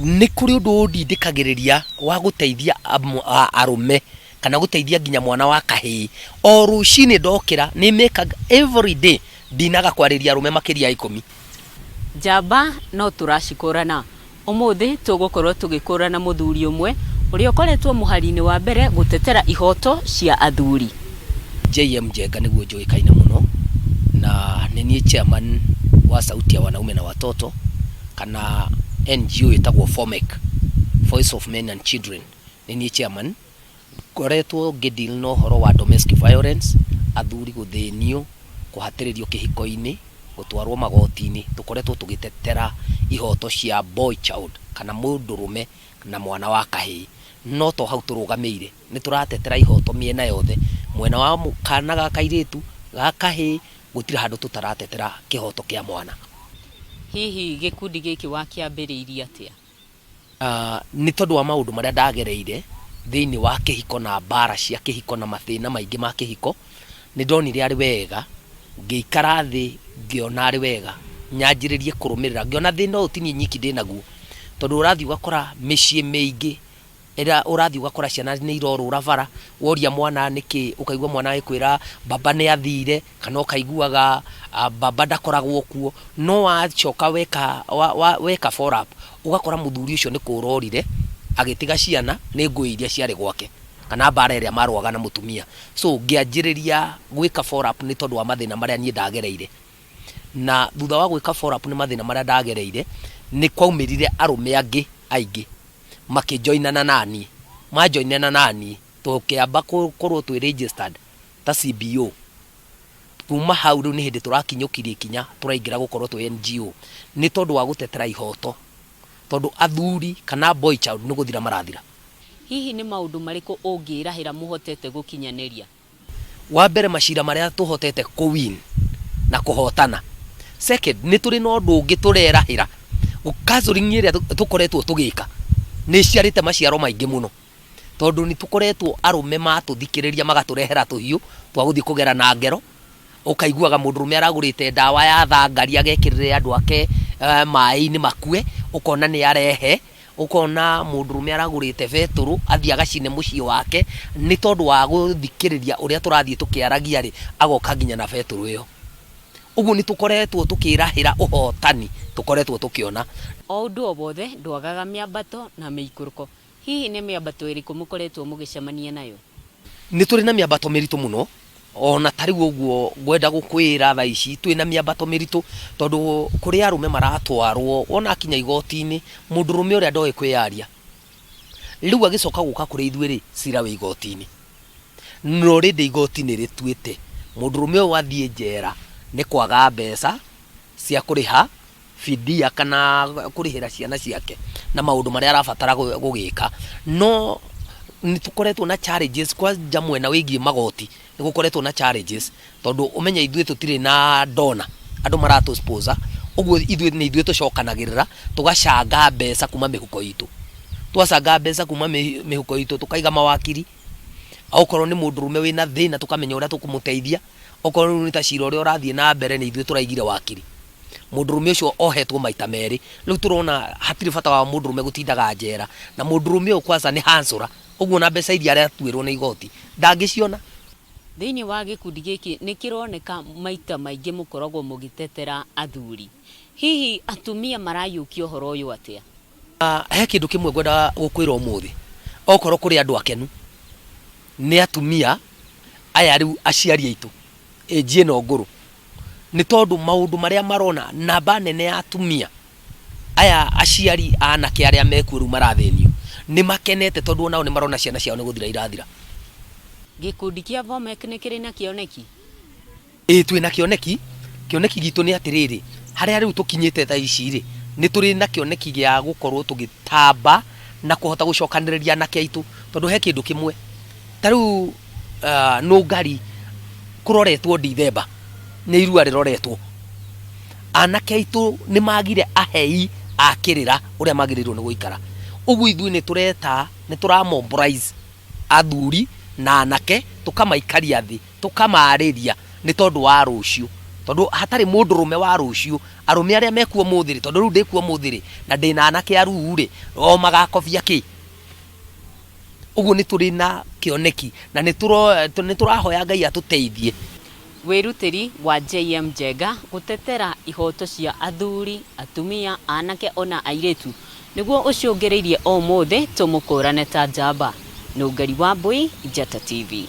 nĩ kũrĩ ũndũ ndindĩkagĩrĩria wa gũteithia arume kana gũteithia nginya mwana wa kahĩĩ. O rũcinĩ ndokĩra nĩ make every day ndinaga kwarĩria arume makĩria 10. Njamba no tũracikũrana. Ũmũthĩ tũgũkorwo tũgĩkũrana mũthuri ũmwe ũrĩa ũkoretwo mũhari-inĩ wa mbere gũtetera ihoto cia athuri. JM Njenga nĩguo njũĩkaine mũno, na nĩ niĩ chairman wa Sauti ya Wanaume na Watoto kana NGO ĩtagwo FOMEC, Voice of Men and Children. Nĩ niĩ chairman. Ngoretwo ngĩdeal na ũhoro wa domestic violence, athuri gũthĩnio, kũhatĩrĩrio kĩhiko-inĩ, gũtwarwo magoti-inĩ. Tũkoretwo tũgĩtetera ihoto cia boy child kana mũndũrũme na mwana wa kahĩĩ. No to hau tũrũgamĩire, nĩ tũratetera ihoto mĩena yothe, mwena wa kana ga kairĩtu ga kahĩĩ, gũtirĩ handũ tũtaratetera kĩhoto kĩa mwana. Hihi gĩkundi gĩkĩ wakĩambĩrĩirie atĩa? Nĩ tondũ wa maũndũ marĩa ndagereire thĩinĩ wa kĩhiko na mbara cia kĩhiko na mathĩna maingĩ ma kĩhiko, nĩ ndonire arĩ wega ngĩikara thĩ ngĩona arĩ wega nyanjĩrĩrie kũrũmĩrĩra, ngĩona thĩna ũyũ ti niĩ nyiki ndĩ naguo, tondũ ũrathiĩ ugakora mĩciĩ mĩingĩ ĩrĩa ũrathiĩ ugakora ciana nĩ irorũra bara, woria mwana nĩkĩ, ũkaigua mwana agĩkwĩra baba nĩ athire, kana ũkaiguaga baba ndakoragwo kuo. No wacoka weka follow up ugakora mũthuri ũcio nĩ kũrorire agĩtiga ciana nĩ ngũĩ iria ciarĩ gwake kana mbara ĩrĩa marũaga na mũtumia. So ngĩanjĩrĩria gwĩka follow up nĩ tondũ wa mathĩna marĩa niĩ ndagereire, na thutha wa gwĩka follow up nĩ mathĩna marĩa ndagereire nĩ kwaumĩrire arume angĩ aingĩ makĩjoinana naniĩ, majoinana naniĩ tũkĩamba kũkorwo twĩ registered ta CBO. Kuma hau rĩu nĩ hĩndĩ tũrakinyũkirie ikinya tũraingĩra gũkorwo twĩ NGO, nĩ tondũ wa gũtetera ihoto, tondũ athuri kana boy child nĩ gũthira marathira. Hihi nĩ maũndũ marĩkũ ũngĩrahĩra mũhotete gũkinyanĩria? Wa mbere, macira marĩa tũhotete kũwin na kũhotana. Second, nĩ tũrĩ na ũndũ ũngĩ tũrerahĩra, counseling ĩrĩa tũkoretwo tũgĩka nĩ ciarĩte maciaro maingĩ mũno, tondũ nĩ tũkoretwo arume matũthikĩrĩria magatũrehera tũhiũ twa gũthiĩ kũgera na ngero. Ũkaiguaga mũndũrũme aragũrĩte ndawa ya thangari agekĩrĩre andũ ake maĩ-inĩ makue, ũkona nĩ arehe. Ũkona mũndũrũme aragũrĩte betũrũ athiĩ agacine mũciĩ wake, nĩ tondũ wa gũthikĩrĩria ũrĩa tũrathiĩ tũkĩaragia rĩ, agoka nginya na betũrũ ĩyo. Ũguo nĩ tũkoretwo tũkĩrahĩra ũhotani tũkoretwo tũkĩona. O ũndũ o wothe ndwagaga mĩambato na mĩikũrũko. Hihi nĩ mĩambato ĩrĩkũ mũkoretwo mũgĩcemania nayo? Nĩ tũrĩ na mĩambato mĩritũ mũno, ona tarĩ ũguo ngwenda gũkwĩra thaa ici twĩ na mĩambato mĩritũ, tondũ kũrĩ arume maratwarwo ona akinya igoti-inĩ, mũndũrũme ũrĩa ndoĩ kwĩyaria rĩu agĩcoka gũka kũrĩ ithuĩ rĩ, cira wĩ igoti-inĩ. No rĩndĩ igoti-inĩ rĩtuĩte mũndũrũme ũyũ athiĩ njera nĩ kwaga mbeca cia kũrĩha fidia kana kũrĩhĩra ciana ciake na maũndũ marĩa arabatara gũgĩka. No nĩ tũkoretwo na challenges kwa mwena wĩgiĩ magoti, nĩ gũkoretwo na challenges, tondũ ũmenya ithuĩ tũtirĩ na dona, andũ maratũsposa. Ũguo nĩ ithuĩ tũcokanagĩrĩra tũgacanga mbeca kuma mĩhuko itũ. Twacanga mbeca kuma mĩhuko itũ tũkaiga mawakiri. Okorwo nĩ mũndũrũme wĩna thĩna tũkamenya ũrĩa tũkũmũteithia. Okorwo nĩ ta cira ũrĩa ũrathiĩ na mbere nĩ ithuĩ tũraigire wakiri. Mũndũrũme ũcio ohetwo maita merĩ. Rĩu tũrona hatirĩ bata wa mũndũrũme gũtindaga njera, na mũndũrũme ũyũ kwanza nĩ hansora. Ũguo na mbeca iria aratuĩrwo nĩ igoti ndangĩciona. Thĩinĩ wa gĩkundi gĩkĩ nĩ kĩroneka maita maingĩ mũkoragwo mũgĩtetera athuri. Hihi atumia marayũkia ũhoro ũyũ atĩa? He kĩndũ kĩmwe ngwenda gũkwĩra ũmũthĩ. Okorwo kũrĩ andũ akenu nĩ atumia aya rĩu aciari aitũ ĩnjie no ngũrũ, nĩ tondũ maũndũ marĩa marona namba nene ya atumia aya aciari anake arĩa mekuo rĩu marathĩnio nĩ makenete, tondũ onao nĩ marona ciana ciao nĩ gũthira irathira. Gĩkundi kĩa FOMEC nĩ kĩrĩ na kĩoneki? Twĩ na kĩoneki. Kĩoneki gitũ nĩ atĩrĩrĩ, harĩa rĩu tũkinyĩte thaa ici rĩ, nĩ tũrĩ na kĩoneki gĩa gũkorwo tũgĩtamba na kũhota gũcokanĩrĩria anake aitũ, tondũ he kĩndũ kĩmwe ta rĩu Nũngari kũroretwo Dithemba nĩ irua rĩroretwo. Anake aitũ nĩ magire ahei akĩrĩra ũrĩa magĩrĩirwo nĩ gũikara. Ũguo ithuĩ nĩ tũreta, nĩ tũramobilize athuri na anake, tũkamaikaria thĩ, tũkamarĩria nĩ tondũ wa rũciũ. tondu hatari mundurume wa rucio arume aria mekuo muthiri tondu riu ndikuo muthiri na ndina anake aru ri o magakobia ki uguo ni turi na kioneki na ni turahoya Ngai atuteithie. Wirutiri wa JM Njenga gutetera ihoto cia athuri, atumia, anake ona airetu niguo ucungiriirie o mothe tumukurane ta njamba. Nungari wa Mbui, Njata TV.